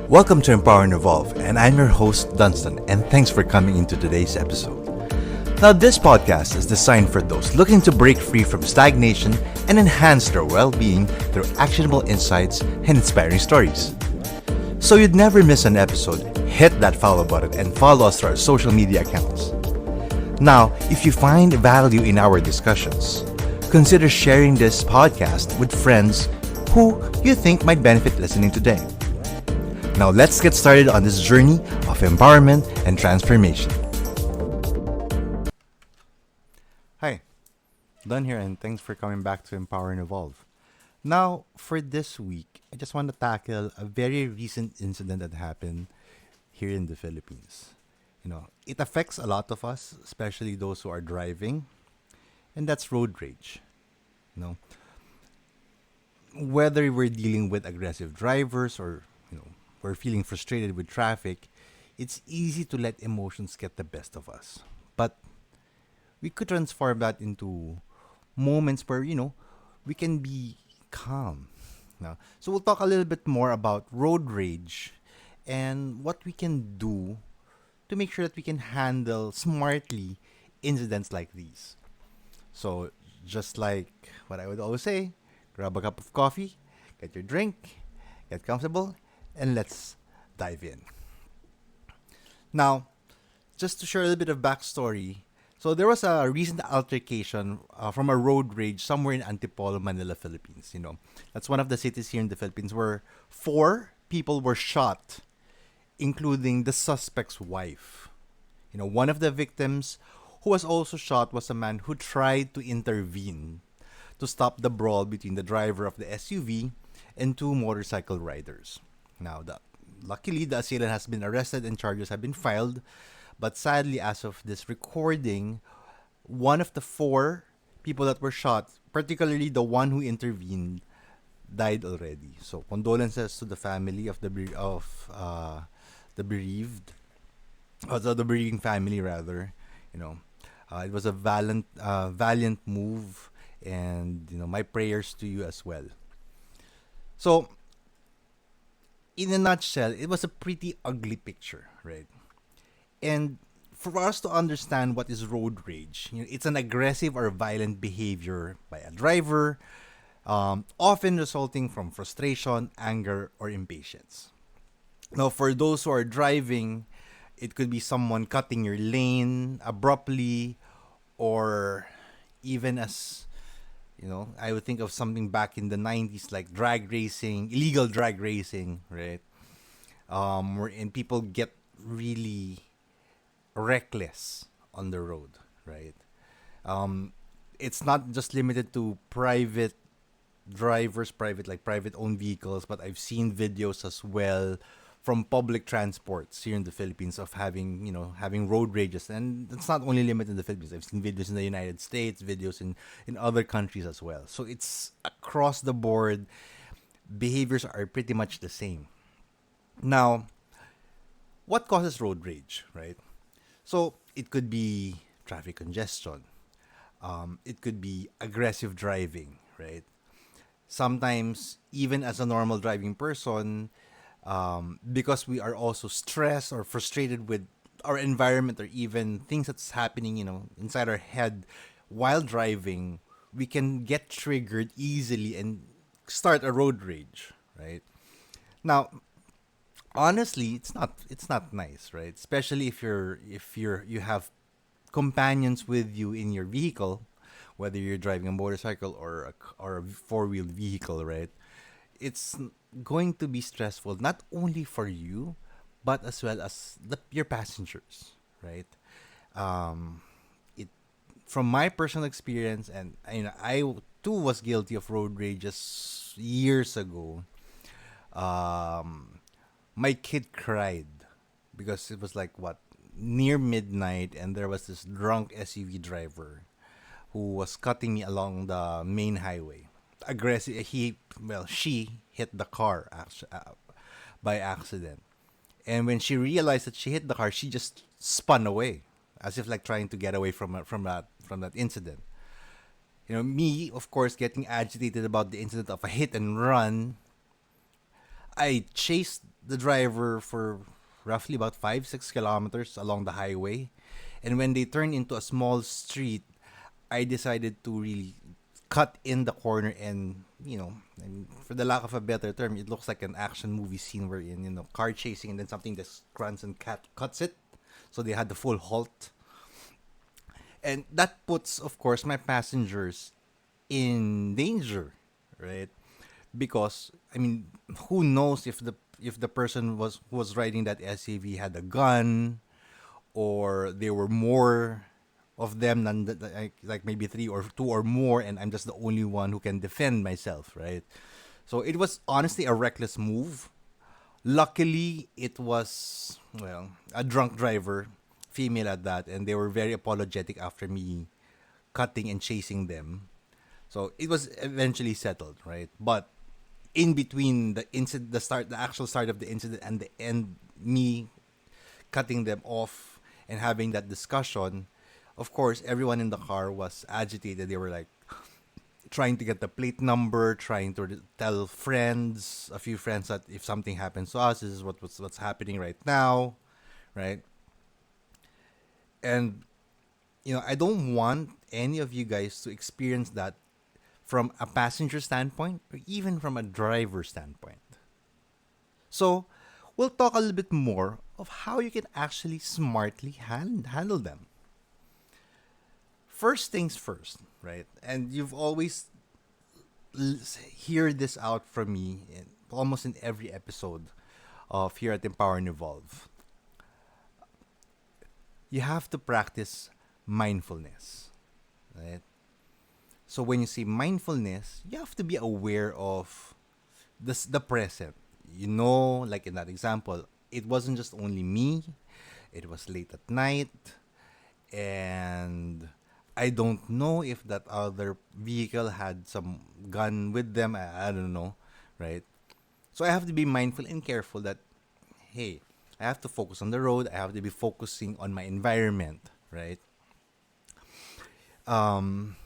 Welcome to Empower and Evolve, and I'm your host, Dunstan, and thanks for coming into today's episode. Now, this podcast is designed for those looking to break free from stagnation and enhance their well-being through actionable insights and inspiring stories. So you'd never miss an episode, hit that follow button and follow us through our social media accounts. Now, if you find value in our discussions, consider sharing this podcast with friends who you think might benefit listening today. Now let's get started on this journey of empowerment and transformation. Hi, Dun here, and thanks for coming back to Empower and Evolve. Now, for this week, I just want to tackle a very recent incident that happened here in the Philippines. It affects a lot of us, especially those who are driving, and that's road rage. You know, whether we're dealing with aggressive drivers or we're feeling frustrated with traffic, it's easy to let emotions get the best of us. But we could transform that into moments where, we can be calm. Now, so we'll talk a little bit more about road rage and what we can do to make sure that we can handle smartly incidents like these. So, just like what I would always say, grab a cup of coffee, get your drink, get comfortable, and let's dive in. Now, just to share a little bit of backstory, so there was a recent altercation from a road rage somewhere in Antipolo, Manila, Philippines. That's one of the cities here in the Philippines where 4 people were shot, including the suspect's wife. One of the victims who was also shot was a man who tried to intervene to stop the brawl between the driver of the SUV and 2 motorcycle riders. Now, luckily, the assailant has been arrested and charges have been filed. But sadly, as of this recording, one of the 4 people that were shot, particularly the one who intervened, died already. So, condolences to the family of the bereaved, also the bereaving family rather. It was a valiant move, and my prayers to you as well. So, in a nutshell, it was a pretty ugly picture, right? And for us to understand what is road rage, it's an aggressive or violent behavior by a driver, often resulting from frustration, anger, or impatience. Now, for those who are driving, it could be someone cutting your lane abruptly, or even as I would think of something back in the 90s like drag racing, illegal drag racing, right? Wherein people get really reckless on the road, right? It's not just limited to private drivers, private owned vehicles, but I've seen videos as well from public transports here in the Philippines of having road rages. And it's not only limited in the Philippines. I've seen videos in the United States, videos in other countries as well. So it's across the board. Behaviors are pretty much the same. Now, what causes road rage, right? So it could be traffic congestion. It could be aggressive driving, right? Sometimes, even as a normal driving person, because we are also stressed or frustrated with our environment or even things that's happening, inside our head while driving, we can get triggered easily and start a road rage, right? Now, honestly, it's not nice, right? Especially if you have companions with you in your vehicle, whether you're driving a motorcycle or a 4-wheeled vehicle, right? It's going to be stressful not only for you but as well as your passengers, right? It From my personal experience, and I too was guilty of road rages years ago. My kid cried because it was like near midnight, and there was this drunk SUV driver who was cutting me along the main highway. Aggressive. She hit the car by accident, and when she realized that she hit the car, she just spun away, as if like trying to get away from that incident. Me, of course, getting agitated about the incident of a hit and run. I chased the driver for roughly about 5-6 kilometers along the highway. And when they turned into a small street, I decided to really cut in the corner and, I mean, for the lack of a better term, it looks like an action movie scene wherein, car chasing and then something just grunts and cuts it. So they had the full halt. And that puts, of course, my passengers in danger, right? Because, I mean, who knows if the person was riding that SUV had a gun, or there were more of them than like maybe three or two or more, and I'm just the only one who can defend myself, right? So it was honestly a reckless move. Luckily, it was, well, a drunk driver, female at that, and they were very apologetic after me cutting and chasing them. So it was eventually settled, right? But in between the incident, the actual start of the incident, and the end, me cutting them off and having that discussion, of course, everyone in the car was agitated. They were like trying to get the plate number, trying to tell friends, a few friends, that if something happens to us, this is what's happening right now, right? And I don't want any of you guys to experience that from a passenger standpoint or even from a driver standpoint. So, we'll talk a little bit more of how you can actually smartly handle them. First things first, right? And you've always hear this out from me almost in every episode of here at Empower and Evolve. You have to practice mindfulness, right? So when you say mindfulness, you have to be aware of the present. Like in that example, it wasn't just only me. It was late at night, and I don't know if that other vehicle had some gun with them. I don't know, right? So I have to be mindful and careful that, hey, I have to focus on the road. I have to be focusing on my environment, right? Um,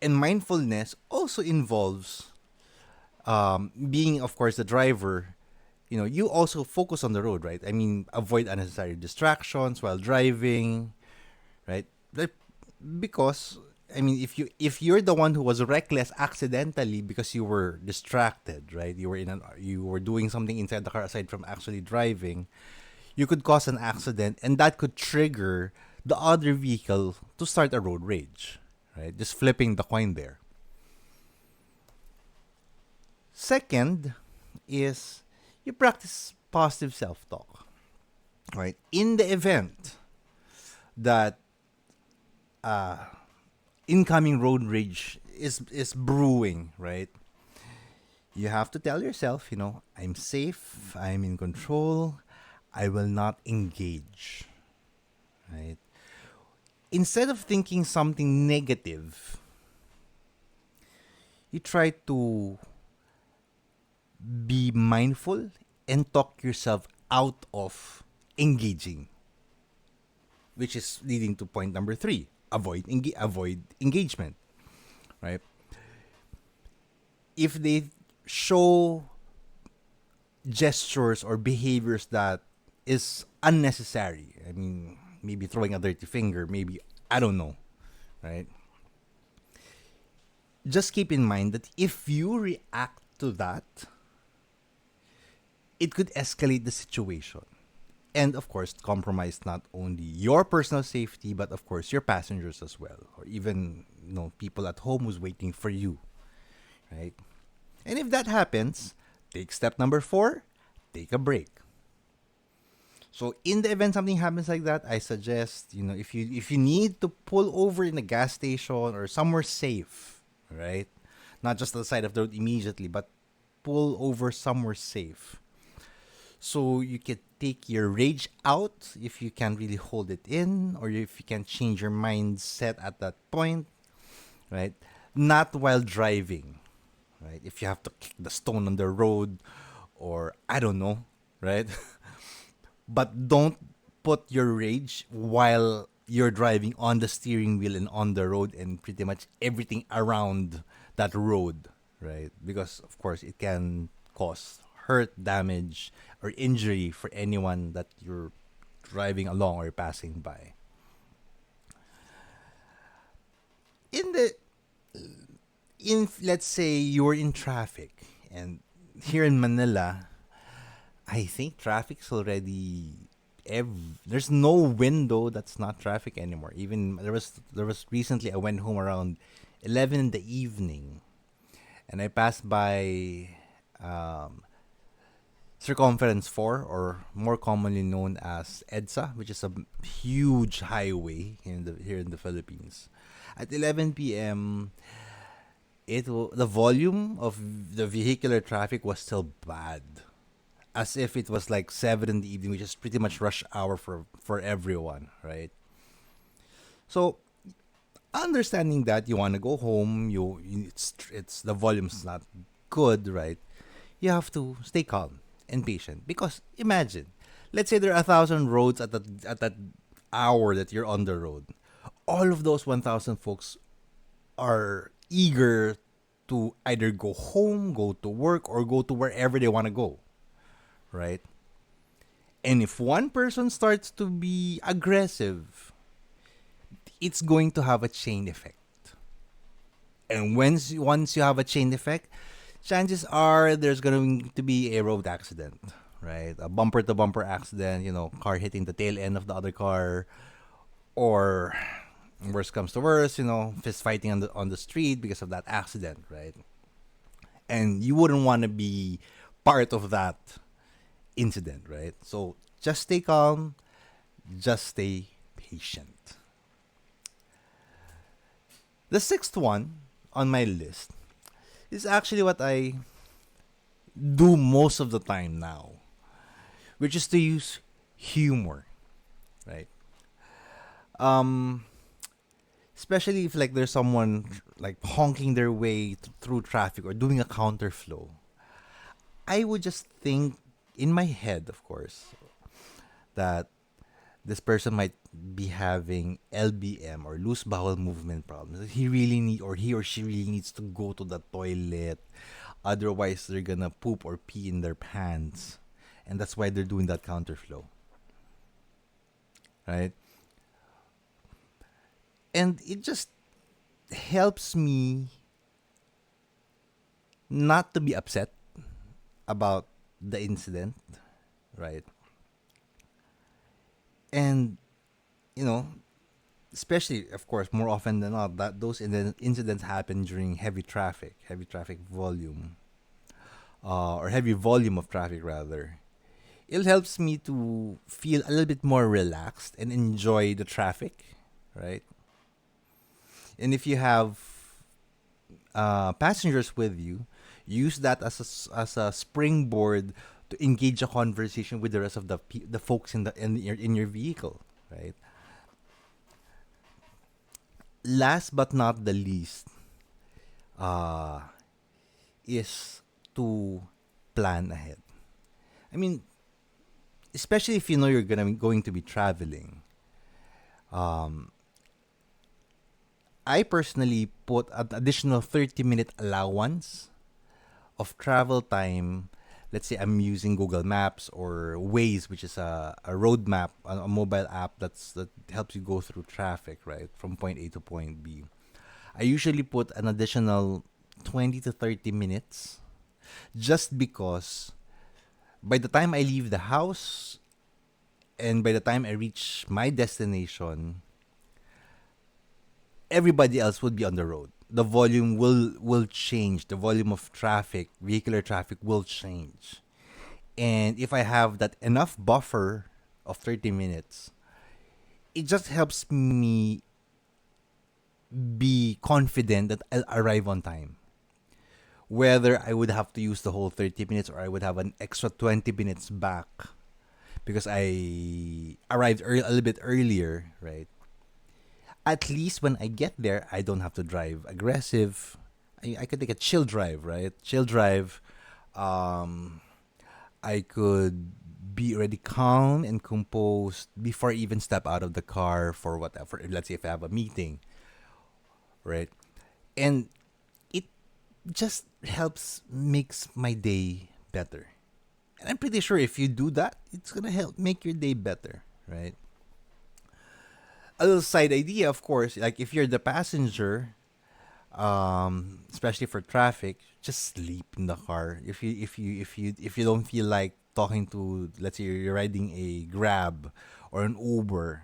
and mindfulness also involves being, of course, the driver. You also focus on the road, right? I mean, avoid unnecessary distractions while driving, right? Because, I mean, if you're the one who was reckless accidentally because you were distracted, right? You were doing something inside the car aside from actually driving, you could cause an accident, and that could trigger the other vehicle to start a road rage, right? Just flipping the coin there. Second is you practice positive self-talk, right? In the event that incoming road rage is brewing, right? You have to tell yourself, I'm safe, I'm in control, I will not engage, right? Instead of thinking something negative, you try to be mindful and talk yourself out of engaging, which is leading to point number 3: avoid engagement, right? If they show gestures or behaviors that is unnecessary, I mean, maybe throwing a dirty finger, maybe, I don't know, right? Just keep in mind that if you react to that, it could escalate the situation. And of course, compromise not only your personal safety, but of course your passengers as well, or even people at home who's waiting for you, right? And if that happens, take step number 4: take a break. So in the event something happens like that, I suggest if you need to pull over in a gas station or somewhere safe, right? Not just the side of the road immediately, but pull over somewhere safe. So you can take your rage out if you can really hold it in, or if you can change your mindset at that point, right? Not while driving, right? If you have to kick the stone on the road, or I don't know, right? But don't put your rage while you're driving on the steering wheel and on the road and pretty much everything around that road, right? Because of course it can cause hurt, damage, or injury for anyone that you're driving along or passing by. In the in let's say you're in traffic, and here in Manila, I think traffic's already there's no window that's not traffic anymore. Even there was recently I went home around 11 in the evening, and I passed by um, Circumference 4, or more commonly known as EDSA, which is a huge highway here in the Philippines. At 11 p.m., the volume of the vehicular traffic was still bad, as if it was like 7 in the evening, which is pretty much rush hour for everyone, right? So understanding that you want to go home, it's the volume's not good, right? You have to stay calm and patient, because imagine, let's say there are 1,000 roads at that hour that you're on the road. All of those 1,000 folks are eager to either go home, go to work, or go to wherever they want to go, right? And if one person starts to be aggressive, it's going to have a chain effect. And once you have a chain effect, chances are there's going to be a road accident, right? A bumper to bumper accident, car hitting the tail end of the other car, or worst comes to worst, fist fighting on the street because of that accident, right? And you wouldn't want to be part of that incident, right? So just stay calm, just stay patient. The sixth one on my list is actually what I do most of the time now, which is to use humor, right? Um, Especially if like there's someone like honking their way through traffic or doing a counterflow. I would just think in my head, of course, that this person might be having LBM, or loose bowel movement problems. He or she really needs to go to the toilet. Otherwise, they're gonna poop or pee in their pants, and that's why they're doing that counterflow, right? And it just helps me not to be upset about the incident, right? And you know, especially of course more often than not that those incidents happen during heavy traffic volume, or heavy volume of traffic rather. It helps me to feel a little bit more relaxed and enjoy the traffic, right? And if you have passengers with you, use that as a springboard to engage a conversation with the rest of the folks in your vehicle, right? Last but not the least, uh, is to plan ahead. I mean, especially if you know you're going to be traveling. Um, I personally put an additional 30-minute allowance of travel time. Let's say I'm using Google Maps or Waze, which is a road map, a mobile app that helps you go through traffic, right, from point A to point B. I usually put an additional 20 to 30 minutes, just because by the time I leave the house and by the time I reach my destination, everybody else would be on the road. The volume will change. The volume of traffic, vehicular traffic, will change. And if I have that enough buffer of 30 minutes, it just helps me be confident that I'll arrive on time. Whether I would have to use the whole 30 minutes or I would have an extra 20 minutes back because I arrived a little bit earlier, right? At least when I get there, I don't have to drive aggressive. I could take a chill drive, right? Chill drive. Um, I could be already calm and composed before I even step out of the car for whatever. Let's say if I have a meeting, right? And it just helps makes my day better. And I'm pretty sure if you do that, it's gonna help make your day better, right? A little side idea, of course, like if you're the passenger, especially for traffic, just sleep in the car. If you don't feel like talking to, let's say you're riding a Grab or an Uber,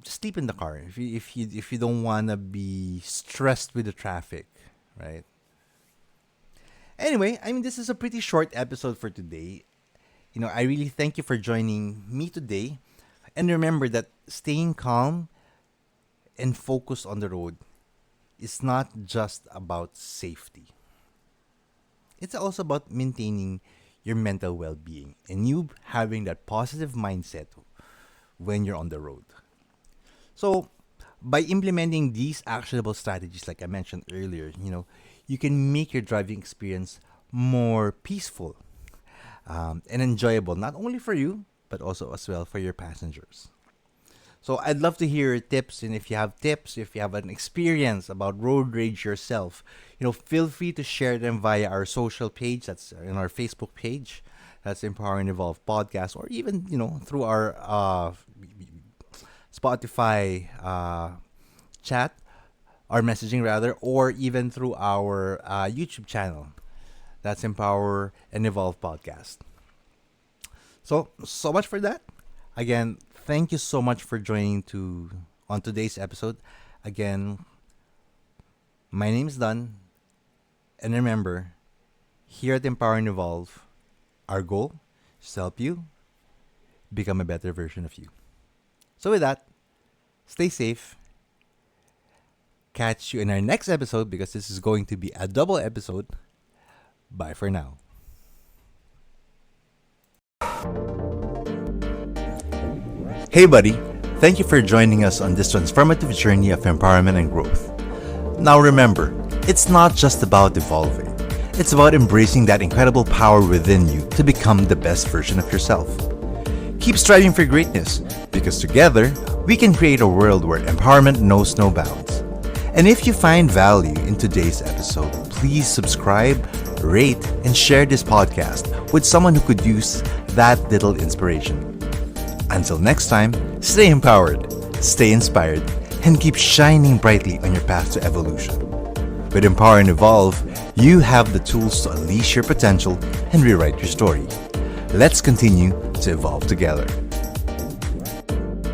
just sleep in the car. If you don't wanna be stressed with the traffic, right? Anyway, I mean, this is a pretty short episode for today. I really thank you for joining me today. And remember that staying calm and focused on the road is not just about safety. It's also about maintaining your mental well being and you having that positive mindset when you're on the road. So, by implementing these actionable strategies, like I mentioned earlier, you can make your driving experience more peaceful and enjoyable, not only for you, but also as well for your passengers. So I'd love to hear your tips, and if you have tips, if you have an experience about road rage yourself, feel free to share them via our social page. That's in our Facebook page. That's Empower and Evolve Podcast, or even through our Spotify chat, our messaging rather, or even through our YouTube channel. That's Empower and Evolve Podcast. So much for that. Again, thank you so much for joining on today's episode. Again, my name is Dun, and remember, here at Empower and Evolve, our goal is to help you become a better version of you. So with that, stay safe. Catch you in our next episode because this is going to be a double episode. Bye for now. Hey buddy, thank you for joining us on this transformative journey of empowerment and growth. Now remember, it's not just about evolving. It's about embracing that incredible power within you to become the best version of yourself. Keep striving for greatness, because together, we can create a world where empowerment knows no bounds. And if you find value in today's episode, please subscribe, rate, and share this podcast with someone who could use that little inspiration. Until next time, stay empowered, stay inspired, and keep shining brightly on your path to evolution. With Empower and Evolve, you have the tools to unleash your potential and rewrite your story. Let's continue to evolve together.